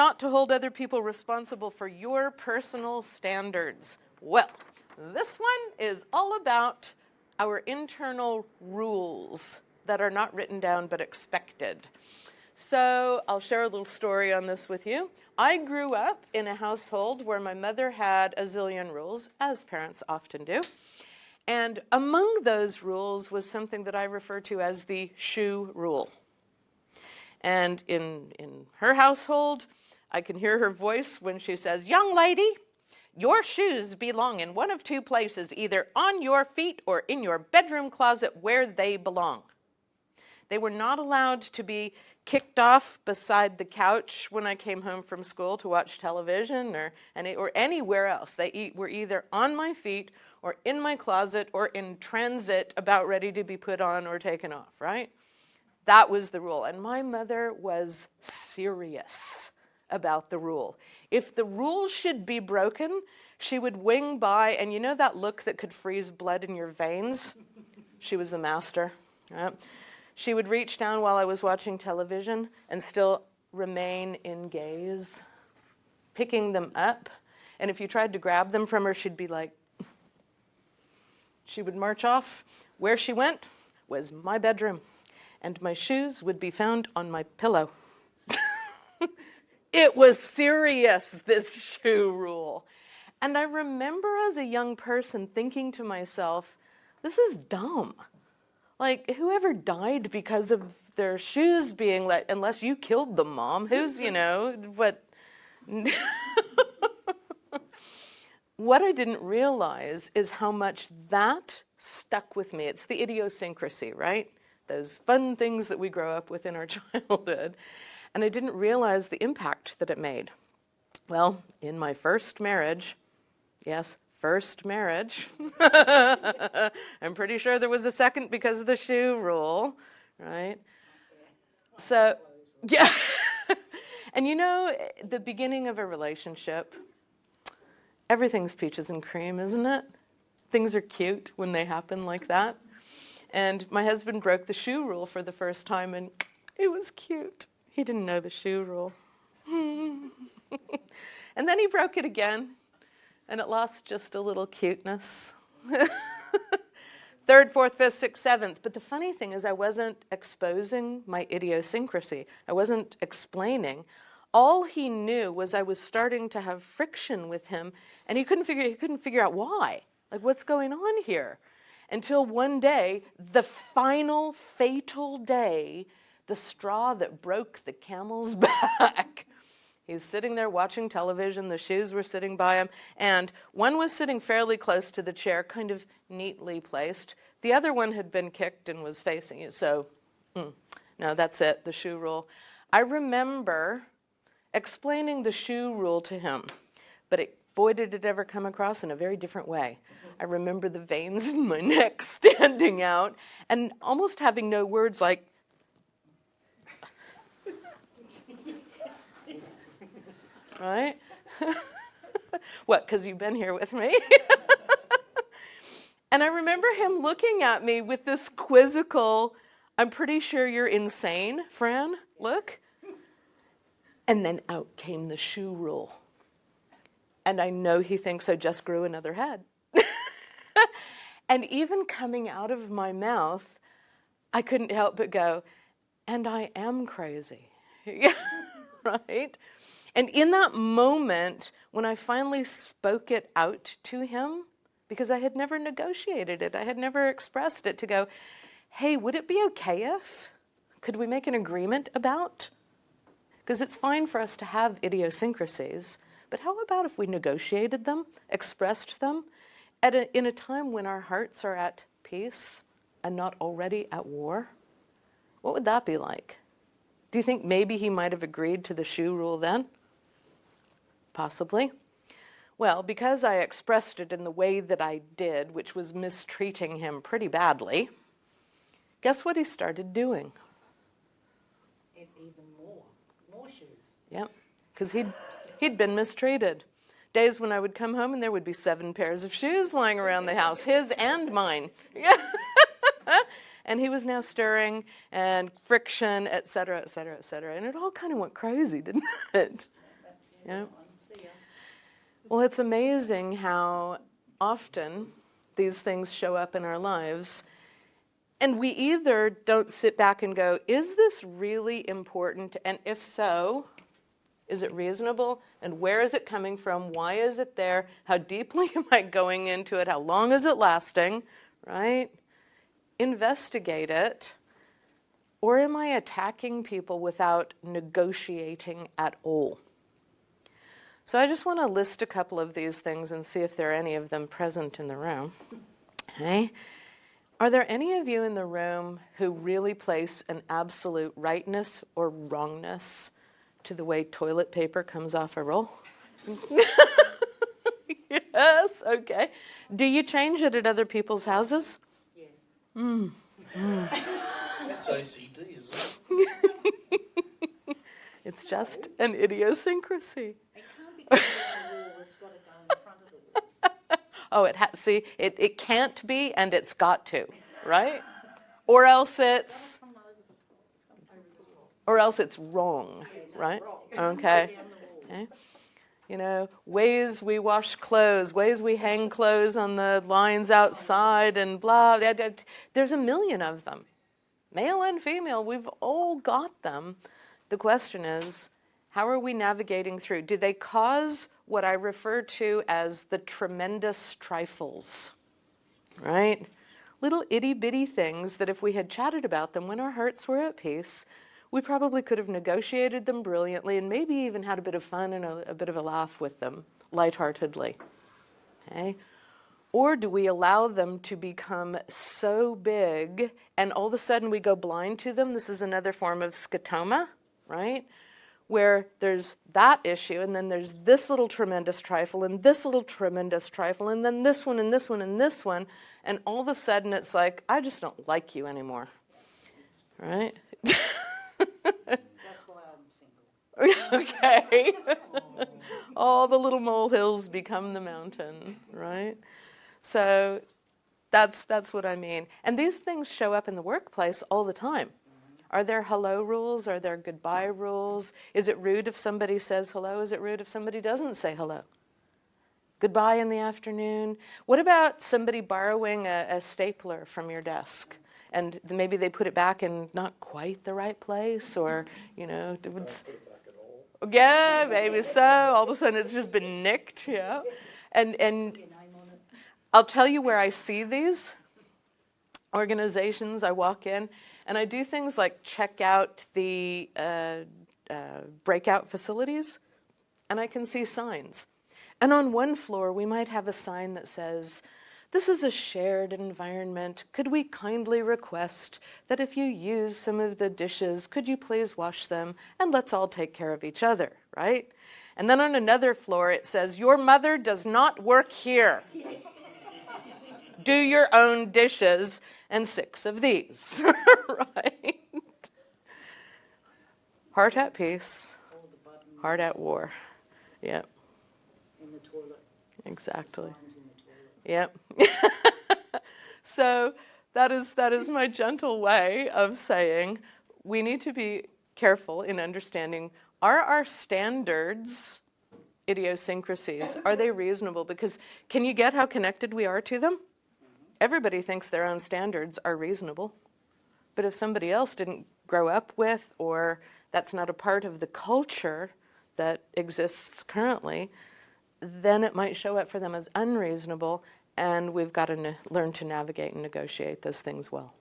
not to hold other people responsible for your personal standards. Well, this one is all about our internal rules that are not written down but expected. So I'll share a little story on this with you. I grew up in a household where my mother had a zillion rules, as parents often do. And among those rules was something that I refer to as the shoe rule. And in her household, I can hear her voice when she says, "Young lady, your shoes belong in one of two places, either on your feet or in your bedroom closet where they belong." They were not allowed to be kicked off beside the couch when I came home from school to watch television or anywhere else. They were either on my feet or in my closet or in transit about ready to be put on or taken off, right? That was the rule. And my mother was serious about the rule. If the rule should be broken, she would wing by, and you know that look that could freeze blood in your veins? She was the master. Right? She would reach down while I was watching television and still remain in gaze, picking them up. And if you tried to grab them from her, she'd be like, she would march off. Where she went was my bedroom, and my shoes would be found on my pillow. It was serious, this shoe rule. And I remember as a young person thinking to myself, this is dumb. Like, whoever died because of their shoes being let, unless you killed them, Mom, who's, what? What I didn't realize is how much that stuck with me. It's the idiosyncrasy, right? Those fun things that we grow up with in our childhood. And I didn't realize the impact that it made. Well, in my first marriage, yes, first marriage, I'm pretty sure there was a second because of the shoe rule, right? So, yeah. And the beginning of a relationship, everything's peaches and cream, isn't it? Things are cute when they happen like that. And my husband broke the shoe rule for the first time, and it was cute. He didn't know the shoe rule. And then he broke it again, and it lost just a little cuteness. Third, fourth, fifth, sixth, seventh. But the funny thing is I wasn't exposing my idiosyncrasy. I wasn't explaining. All he knew was I was starting to have friction with him, and he couldn't figure out why. Like, what's going on here? Until one day, the final fatal day, the straw that broke the camel's back. He's sitting there watching television, the shoes were sitting by him, and one was sitting fairly close to the chair, kind of neatly placed. The other one had been kicked and was facing you, so, no, that's it, the shoe rule. I remember explaining the shoe rule to him, but boy, did it ever come across in a very different way. I remember the veins in my neck standing out and almost having no words like, right? What, because you've been here with me? And I remember him looking at me with this quizzical, "I'm pretty sure you're insane, Fran, look." And then out came the shoe rule. And I know he thinks I just grew another head. And even coming out of my mouth, I couldn't help but go, and I am crazy, right? And in that moment, when I finally spoke it out to him, because I had never negotiated it, I had never expressed it, to go, hey, would it be okay if? Could we make an agreement about? Because it's fine for us to have idiosyncrasies, but how about if we negotiated them, expressed them, in a time when our hearts are at peace and not already at war? What would that be like? Do you think maybe he might have agreed to the shoe rule then? Possibly. Well, because I expressed it in the way that I did, which was mistreating him pretty badly, guess what he started doing? Even more shoes. Yep, because he'd been mistreated. Days when I would come home and there would be 7 pairs of shoes lying around the house, his and mine. And he was now stirring and friction, et cetera, et cetera, et cetera. And it all kind of went crazy, didn't it? Yeah. See ya. Well, it's amazing how often these things show up in our lives. And we either don't sit back and go, is this really important? And if so, is it reasonable? And where is it coming from? Why is it there? How deeply am I going into it? How long is it lasting? Right? Investigate it. Or am I attacking people without negotiating at all? So I just want to list a couple of these things and see if there are any of them present in the room. Okay? Are there any of you in the room who really place an absolute rightness or wrongness to the way toilet paper comes off a roll? Yes, okay. Do you change it at other people's houses? Yes. That's OCD, isn't it? It's just an idiosyncrasy. It can't be going on the wall, it's got to go in front of the wall. Oh, see, it can't be and it's got to, right? Or else it's Come over the top, it's come over the wall. wrong, right? Wrong. Okay. Down the wall. Okay. You know, ways we wash clothes, ways we hang clothes on the lines outside and blah. There's a million of them. Male and female, we've all got them. The question is, how are we navigating through? Do they cause what I refer to as the tremendous trifles, right? Little itty-bitty things that if we had chatted about them when our hearts were at peace, we probably could have negotiated them brilliantly and maybe even had a bit of fun and a bit of a laugh with them, lightheartedly. Okay? Or do we allow them to become so big and all of a sudden we go blind to them? This is another form of scotoma, right? Where there's that issue and then there's this little tremendous trifle and this little tremendous trifle and then this one and this one and this one. And all of a sudden it's like, I just don't like you anymore, right? That's why I'm single. Okay. All the little molehills become the mountain, right? So that's what I mean. And these things show up in the workplace all the time. Are there hello rules? Are there goodbye rules? Is it rude if somebody says hello? Is it rude if somebody doesn't say hello? Goodbye in the afternoon. What about somebody borrowing a stapler from your desk? And maybe they put it back in not quite the right place, or, you know, yeah, maybe so. All of a sudden it's just been nicked, yeah. And Your name on it. I'll tell you where I see these organizations. I walk in and I do things like check out the breakout facilities, and I can see signs. And on one floor, we might have a sign that says, "This is a shared environment. Could we kindly request that if you use some of the dishes, could you please wash them? And let's all take care of each other," right? And then on another floor, it says, "Your mother does not work here. Do your own dishes and 6 of these," right? Heart at peace, All the button heart at war. Yep, in the toilet. exactly. Signs in the toilet. Yep. So that is my gentle way of saying we need to be careful in understanding, are our standards idiosyncrasies? Are they reasonable? Because can you get how connected we are to them? Everybody thinks their own standards are reasonable. But if somebody else didn't grow up with, or that's not a part of the culture that exists currently, then it might show up for them as unreasonable, and we've got to learn to navigate and negotiate those things well.